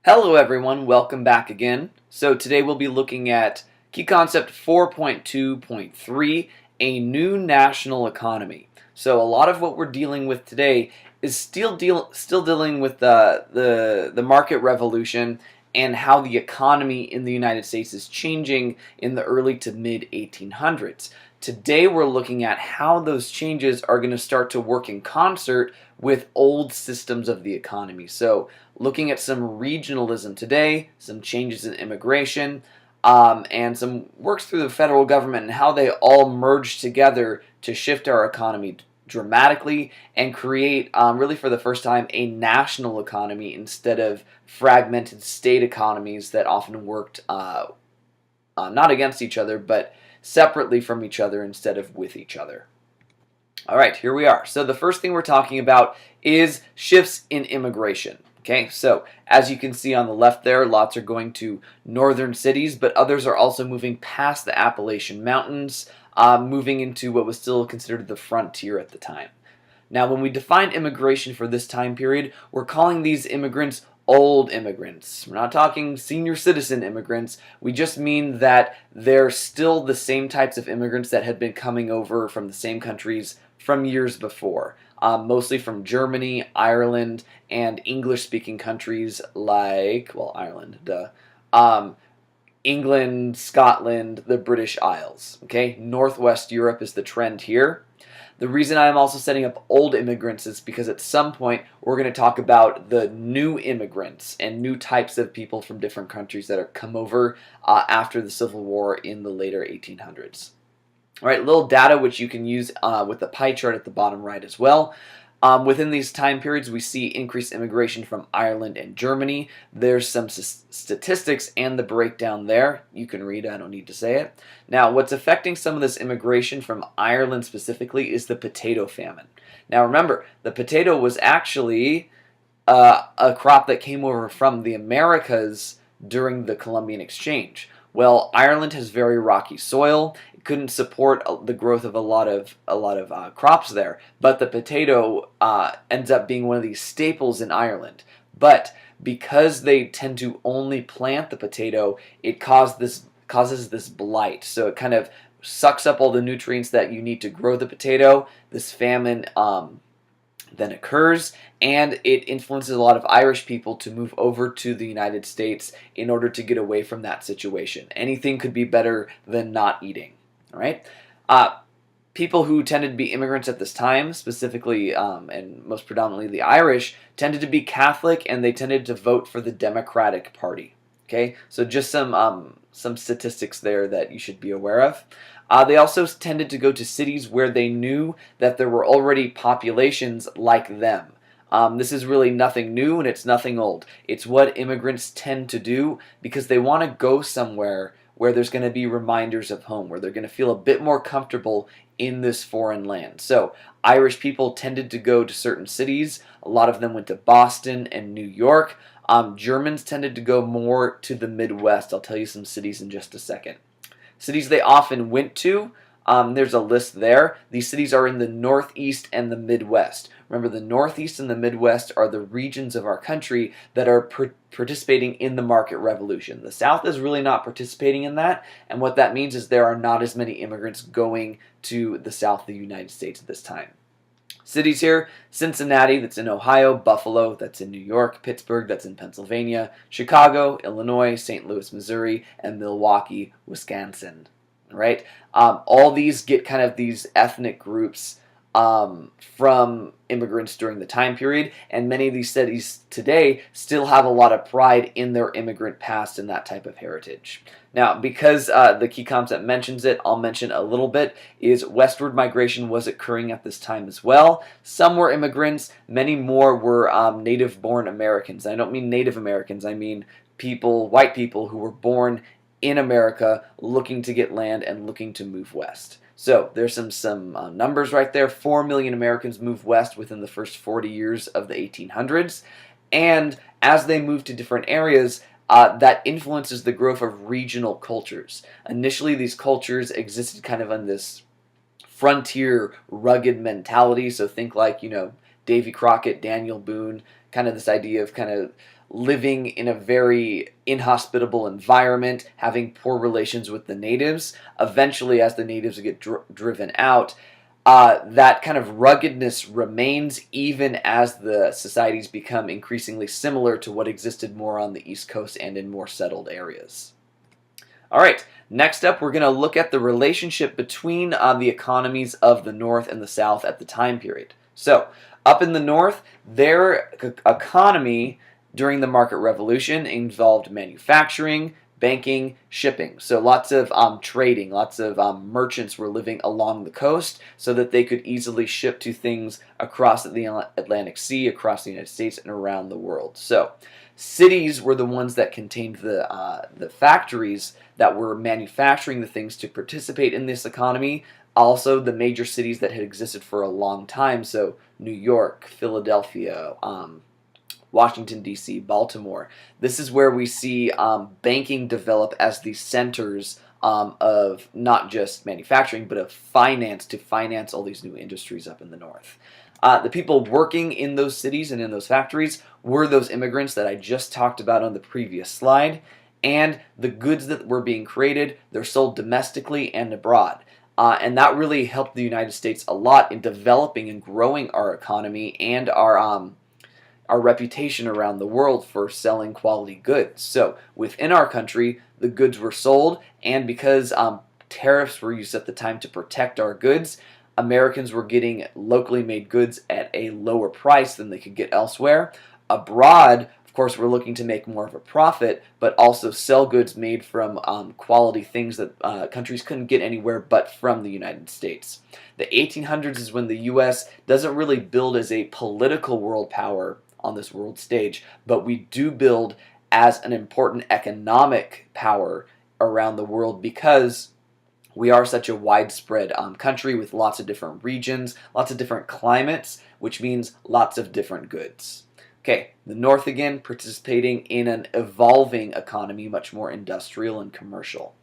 Hello everyone, welcome back again. So today we'll be looking at key concept 4.2.3, a new national economy. So a lot of what we're dealing with today is still dealing with the market revolution and how the economy in the United States is changing in the early to mid 1800s. Today we're looking at how those changes are going to start to work in concert with old systems of the economy. So looking at some regionalism today, some changes in immigration, and some works through the federal government and how they all merge together to shift our economy dramatically and create, really for the first time, a national economy instead of fragmented state economies that often worked not against each other, but separately from each other instead of with each other. All right, here we are. So the first thing we're talking about is shifts in immigration. Okay, so as you can see on the left there, lots are going to northern cities, but others are also moving past the Appalachian Mountains, moving into what was still considered the frontier at the time. Now, when we define immigration for this time period, we're calling these immigrants old immigrants. We're not talking senior citizen immigrants. We just mean that they're still the same types of immigrants that had been coming over from the same countries from years before. Mostly from Germany, Ireland, and English-speaking countries like, well, Ireland, duh. England, Scotland, the British Isles. Okay, Northwest Europe is the trend here. The reason I'm also setting up old immigrants is because at some point we're going to talk about the new immigrants and new types of people from different countries that are come over after the Civil War in the later 1800s. All right, little data which you can use with the pie chart at the bottom right as well. Within these time periods, we see increased immigration from Ireland and Germany. There's some statistics and the breakdown there. You can read it, I don't need to say it. Now, what's affecting some of this immigration from Ireland specifically is the potato famine. Now, remember, the potato was actually a crop that came over from the Americas during the Columbian Exchange. Well, Ireland has very rocky soil. It couldn't support the growth of a lot of crops there. But the potato ends up being one of these staples in Ireland. But because they tend to only plant the potato, it causes this blight. So it kind of sucks up all the nutrients that you need to grow the potato. This famine then occurs, and it influences a lot of Irish people to move over to the United States in order to get away from that situation. Anything could be better than not eating. All right. People who tended to be immigrants at this time, specifically and most predominantly the Irish, tended to be Catholic, and they tended to vote for the Democratic Party. Okay, so just some statistics there that you should be aware of. They also tended to go to cities where they knew that there were already populations like them. This is really nothing new and it's nothing old. It's what immigrants tend to do because they want to go somewhere where there's going to be reminders of home, where they're going to feel a bit more comfortable in this foreign land. So Irish people tended to go to certain cities. A lot of them went to Boston and New York. Germans tended to go more to the Midwest. I'll tell you some cities in just a second. Cities they often went to, there's a list there. These cities are in the Northeast and the Midwest. Remember, the Northeast and the Midwest are the regions of our country that are participating in the market revolution. The South is really not participating in that, and what that means is there are not as many immigrants going to the South of the United States at this time. Cities here: Cincinnati, that's in Ohio; Buffalo, that's in New York; Pittsburgh, that's in Pennsylvania; Chicago, Illinois; St. Louis, Missouri; and Milwaukee, Wisconsin. Right? All these get kind of these ethnic groups from immigrants during the time period, and many of these cities today still have a lot of pride in their immigrant past and that type of heritage. Now, because the key concept mentions it, I'll mention a little bit, is westward migration was occurring at this time as well. Some were immigrants, many more were native-born Americans. I don't mean Native Americans, I mean people, white people who were born in America looking to get land and looking to move west. So there's some numbers right there. 4 million Americans moved west within the first 40 years of the 1800s. And as they moved to different areas, that influences the growth of regional cultures. Initially, these cultures existed kind of on this frontier, rugged mentality. So think like, Davy Crockett, Daniel Boone, kind of this idea of kind of living in a very inhospitable environment, having poor relations with the natives. Eventually, as the natives get driven out, that kind of ruggedness remains even as the societies become increasingly similar to what existed more on the East Coast and in more settled areas. All right, next up, we're going to look at the relationship between the economies of the North and the South at the time period. So, up in the North, their economy during the market revolution involved manufacturing, banking, shipping. So lots of trading, lots of merchants were living along the coast so that they could easily ship to things across the Atlantic Sea, across the United States, and around the world. So cities were the ones that contained the factories that were manufacturing the things to participate in this economy. Also, the major cities that had existed for a long time, so New York, Philadelphia, Washington, D.C., Baltimore. This is where we see banking develop as the centers of not just manufacturing, but of finance to finance all these new industries up in the North. The people working in those cities and in those factories were those immigrants that I just talked about on the previous slide, and the goods that were being created, they're sold domestically and abroad. And that really helped the United States a lot in developing and growing our economy and our reputation around the world for selling quality goods. So within our country, the goods were sold, and because tariffs were used at the time to protect our goods, Americans were getting locally made goods at a lower price than they could get elsewhere. Abroad, of course, we're looking to make more of a profit, but also sell goods made from quality things that countries couldn't get anywhere but from the United States. The 1800s is when the U.S. doesn't really build as a political world power on this world stage, but we do build as an important economic power around the world because we are such a widespread country with lots of different regions, lots of different climates, which means lots of different goods. Okay, the North again participating in an evolving economy, much more industrial and commercial.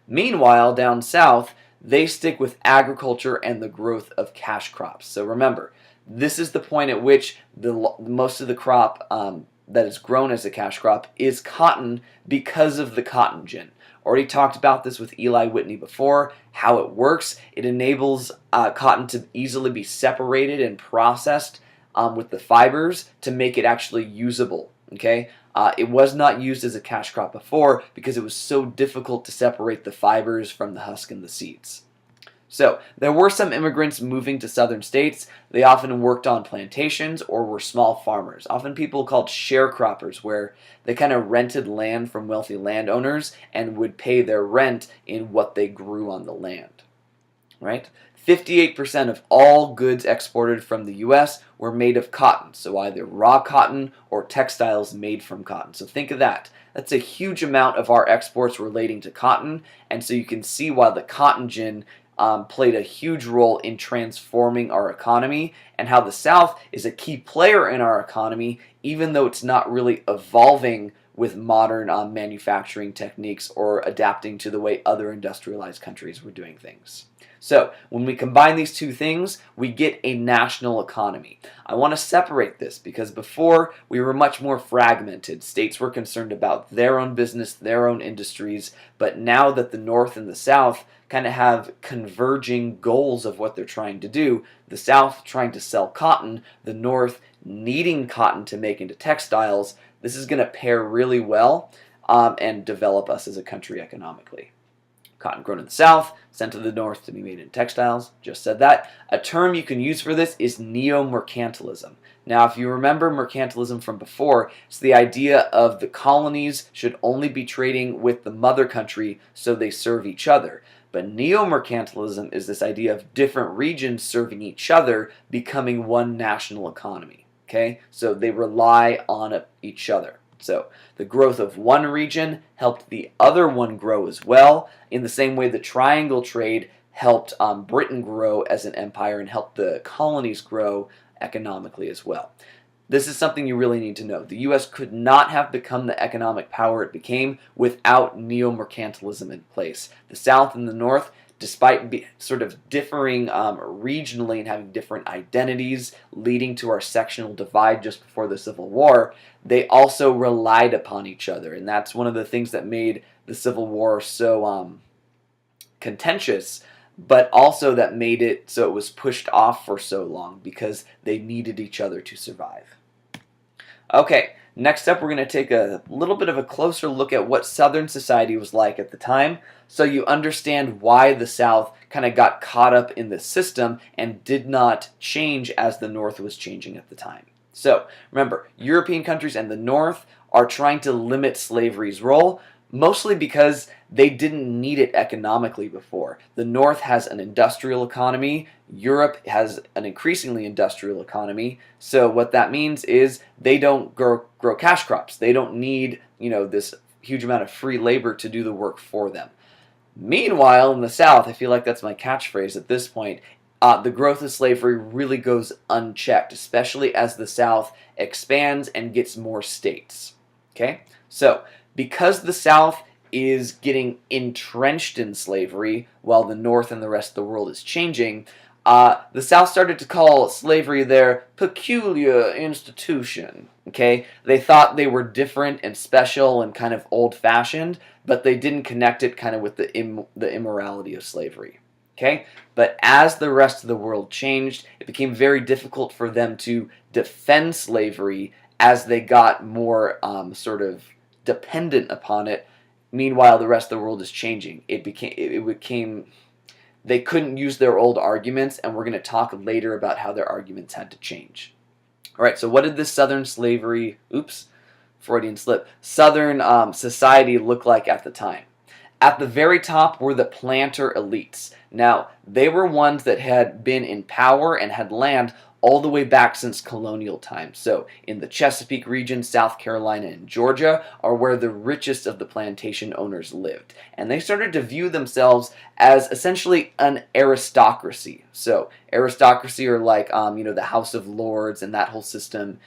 Meanwhile, down south, they stick with agriculture and the growth of cash crops. So remember, this is the point at which most of the crop that is grown as a cash crop is cotton because of the cotton gin. Already talked about this with Eli Whitney before, how it works. It enables cotton to easily be separated and processed with the fibers to make it actually usable. Okay, it was not used as a cash crop before because it was so difficult to separate the fibers from the husk and the seeds. So there were some immigrants moving to southern states. They often worked on plantations or were small farmers, often people called sharecroppers, where they kind of rented land from wealthy landowners and would pay their rent in what they grew on the land. Right? 58% of all goods exported from the U.S. were made of cotton, so either raw cotton or textiles made from cotton. So think of that. That's a huge amount of our exports relating to cotton, and so you can see why the cotton gin played a huge role in transforming our economy, and how the South is a key player in our economy, even though it's not really evolving with modern manufacturing techniques or adapting to the way other industrialized countries were doing things. So when we combine these two things, we get a national economy. I want to separate this because before we were much more fragmented. States were concerned about their own business, their own industries, but now that the North and the South kind of have converging goals of what they're trying to do, the South trying to sell cotton, the North needing cotton to make into textiles, this is going to pair really well and develop us as a country economically. Cotton grown in the South, sent to the North to be made in textiles. Just said that. A term you can use for this is neo-mercantilism. Now, if you remember mercantilism from before, it's the idea of the colonies should only be trading with the mother country so they serve each other. But neo-mercantilism is this idea of different regions serving each other, becoming one national economy. Okay? So they rely on each other. So the growth of one region helped the other one grow as well, in the same way the triangle trade helped Britain grow as an empire and helped the colonies grow economically as well. This is something you really need to know. The U.S. could not have become the economic power it became without neo-mercantilism in place. The South and the North despite sort of differing regionally and having different identities, leading to our sectional divide just before the Civil War, they also relied upon each other. And that's one of the things that made the Civil War so contentious, but also that made it so it was pushed off for so long because they needed each other to survive. Okay, next up we're going to take a little bit of a closer look at what Southern society was like at the time, so you understand why the South kind of got caught up in the system and did not change as the North was changing at the time. So, remember, European countries and the North are trying to limit slavery's role, mostly because they didn't need it economically before. The North has an industrial economy. Europe has an increasingly industrial economy. So what that means is they don't grow cash crops. They don't need, this huge amount of free labor to do the work for them. Meanwhile, in the South, I feel like that's my catchphrase at this point, the growth of slavery really goes unchecked, especially as the South expands and gets more states. Okay? So, because the South is getting entrenched in slavery while the North and the rest of the world is changing, the South started to call slavery their peculiar institution. Okay? They thought they were different and special and kind of old-fashioned, but they didn't connect it kind of with the immorality of slavery. Okay? But as the rest of the world changed, it became very difficult for them to defend slavery as they got more sort of dependent upon it. Meanwhile, the rest of the world is changing. It became they couldn't use their old arguments, and we're going to talk later about how their arguments had to change. All right, so what did this Southern slavery, Freudian slip, Southern society look like at the time? At the very top were the planter elites. Now, they were ones that had been in power and had land all the way back since colonial times. So, in the Chesapeake region, South Carolina, and Georgia are where the richest of the plantation owners lived. And they started to view themselves as essentially an aristocracy. So, aristocracy are like, the House of Lords and that whole system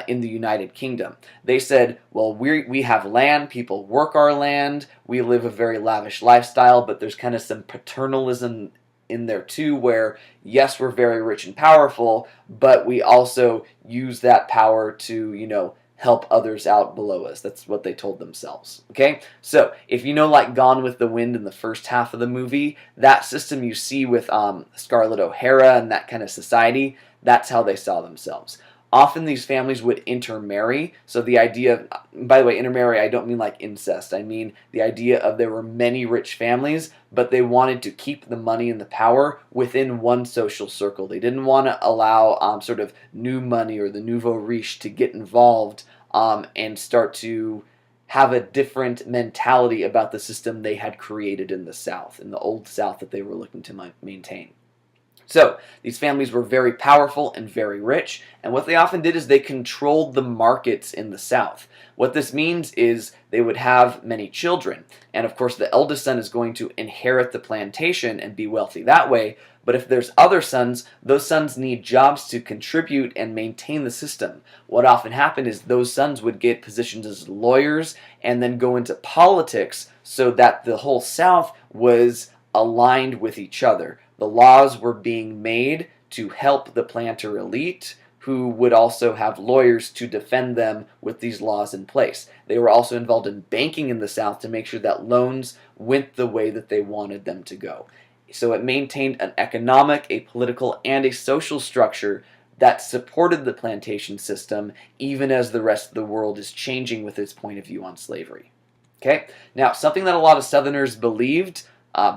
in the United Kingdom. They said, well, we have land, people work our land, we live a very lavish lifestyle, but there's kind of some paternalism in there too, where yes, we're very rich and powerful, but we also use that power to, help others out below us. That's what they told themselves. Okay? So, if like Gone with the Wind in the first half of the movie, that system you see with Scarlett O'Hara and that kind of society, that's how they saw themselves. Often these families would intermarry, so the idea of, by the way, intermarry, I don't mean like incest, I mean the idea of there were many rich families, but they wanted to keep the money and the power within one social circle. They didn't want to allow sort of new money or the nouveau riche to get involved and start to have a different mentality about the system they had created in the South, in the old South that they were looking to maintain. So, these families were very powerful and very rich, and what they often did is they controlled the markets in the South. What this means is they would have many children, and of course the eldest son is going to inherit the plantation and be wealthy that way, but if there's other sons, those sons need jobs to contribute and maintain the system. What often happened is those sons would get positions as lawyers and then go into politics so that the whole South was aligned with each other. The laws were being made to help the planter elite, who would also have lawyers to defend them with these laws in place. They were also involved in banking in the South to make sure that loans went the way that they wanted them to go. So it maintained an economic, a political, and a social structure that supported the plantation system, even as the rest of the world is changing with its point of view on slavery. Okay? Now, something that a lot of Southerners believed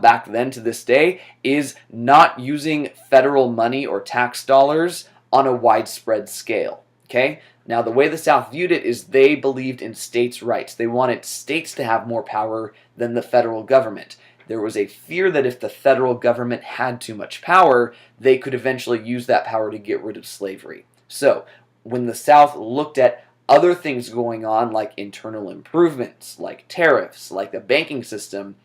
back then to this day is not using federal money or tax dollars on a widespread scale. Okay? Now, the way the South viewed it is they believed in states' rights. They wanted states to have more power than the federal government. There was a fear that if the federal government had too much power, they could eventually use that power to get rid of slavery. So, when the South looked at other things going on, like internal improvements, like tariffs, like the banking system,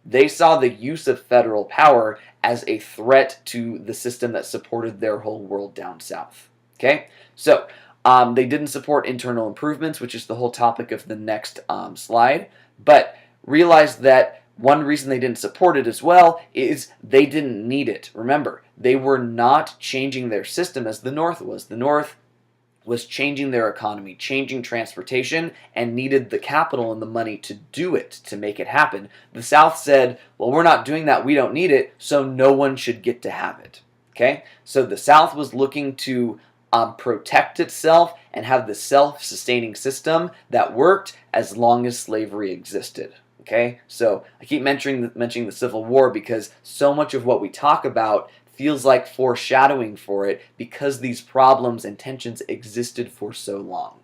they saw the use of federal power as a threat to the system that supported their whole world down south. Okay? So, they didn't support internal improvements, which is the whole topic of the next slide, but realized that One reason they didn't support it as well is they didn't need it. Remember, they were not changing their system as the North was. The North was changing their economy, changing transportation, and needed the capital and the money to do it, to make it happen. The South said, well, we're not doing that, we don't need it, so no one should get to have it. Okay? So the South was looking to protect itself and have the self-sustaining system that worked as long as slavery existed. Okay, so I keep mentioning the Civil War because so much of what we talk about feels like foreshadowing for it because these problems and tensions existed for so long.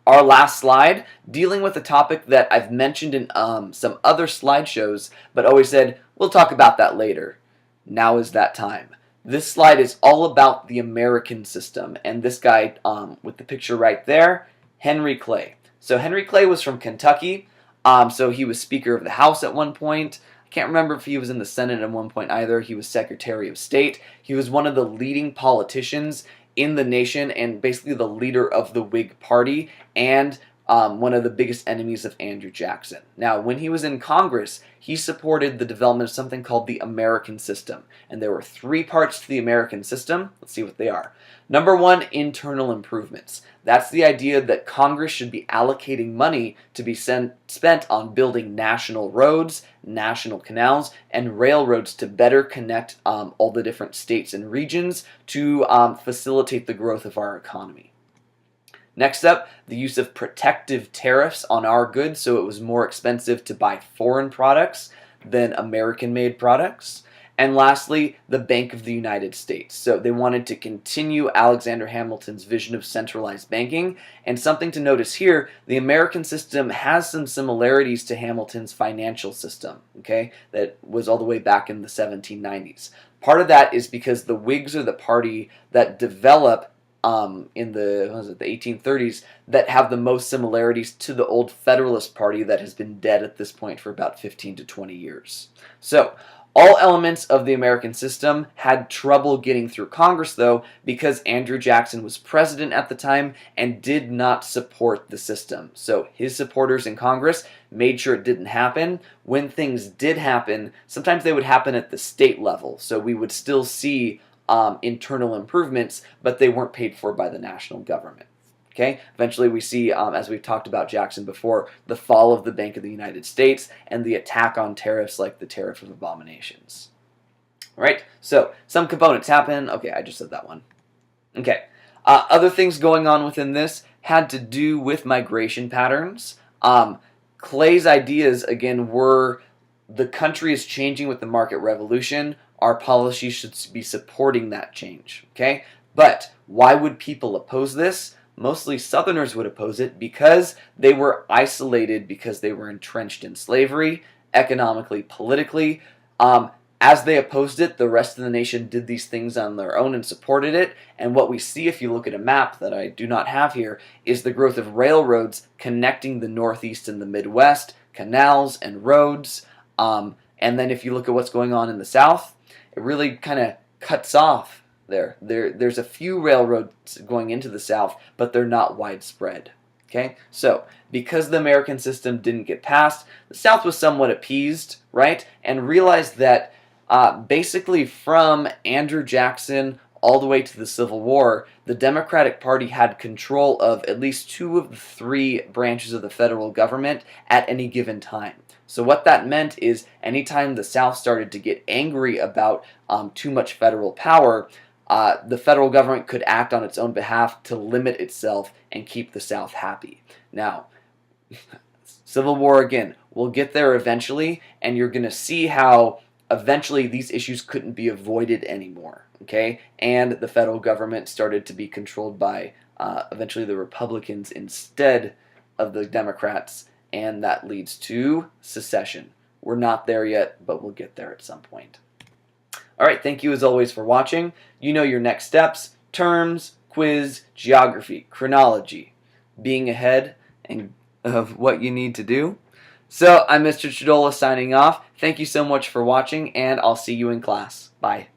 Our last slide, dealing with a topic that I've mentioned in some other slideshows, but always said, we'll talk about that later. Now is that time. This slide is all about the American system, and this guy with the picture right there, Henry Clay. So Henry Clay was from Kentucky, so he was Speaker of the House at one point. I can't remember if he was in the Senate at one point either. He was Secretary of State. He was one of the leading politicians in the nation and basically the leader of the Whig Party and one of the biggest enemies of Andrew Jackson. Now, when he was in Congress, he supported the development of something called the American system. And there were 3 parts to the American system. Let's see what they are. Number 1, internal improvements. That's the idea that Congress should be allocating money to be spent on building national roads, national canals, and railroads to better connect all the different states and regions to facilitate the growth of our economy. Next up, the use of protective tariffs on our goods, so it was more expensive to buy foreign products than American-made products. And lastly, the Bank of the United States. So they wanted to continue Alexander Hamilton's vision of centralized banking. And something to notice here, the American system has some similarities to Hamilton's financial system, okay, that was all the way back in the 1790s. Part of that is because the Whigs are the party that develop in the 1830s that have the most similarities to the old Federalist Party that has been dead at this point for about 15 to 20 years. So, all elements of the American system had trouble getting through Congress, though, because Andrew Jackson was president at the time and did not support the system. So his supporters in Congress made sure it didn't happen. When things did happen, sometimes they would happen at the state level. So we would still see internal improvements, but they weren't paid for by the national government. Okay? Eventually we see, as we've talked about Jackson before, the fall of the Bank of the United States and the attack on tariffs like the Tariff of Abominations. All right, so some components happen. Okay, I just said that one. Okay, other things going on within this had to do with migration patterns. Clay's ideas, again, were the country is changing with the market revolution. Our policy should be supporting that change. Okay, but why would people oppose this? Mostly Southerners would oppose it because they were isolated, because they were entrenched in slavery, economically, politically. As they opposed it, the rest of the nation did these things on their own and supported it. And what we see, if you look at a map that I do not have here, is the growth of railroads connecting the Northeast and the Midwest, canals and roads. And then if you look at what's going on in the South, it really kind of cuts off There's a few railroads going into the South, but they're not widespread. Okay, so because the American system didn't get passed, the South was somewhat appeased, right, and realized that basically from Andrew Jackson all the way to the Civil War, the Democratic Party had control of at least 2 of the 3 branches of the federal government at any given time. So what that meant is anytime the South started to get angry about too much federal power, the federal government could act on its own behalf to limit itself and keep the South happy. Now, Civil War again, we'll get there eventually, and you're going to see how eventually these issues couldn't be avoided anymore, okay? And the federal government started to be controlled by eventually the Republicans instead of the Democrats, and that leads to secession. We're not there yet, but we'll get there at some point. Alright, thank you as always for watching. You know your next steps: terms, quiz, geography, chronology, being ahead of what you need to do. So, I'm Mr. Chodola signing off. Thank you so much for watching, and I'll see you in class. Bye.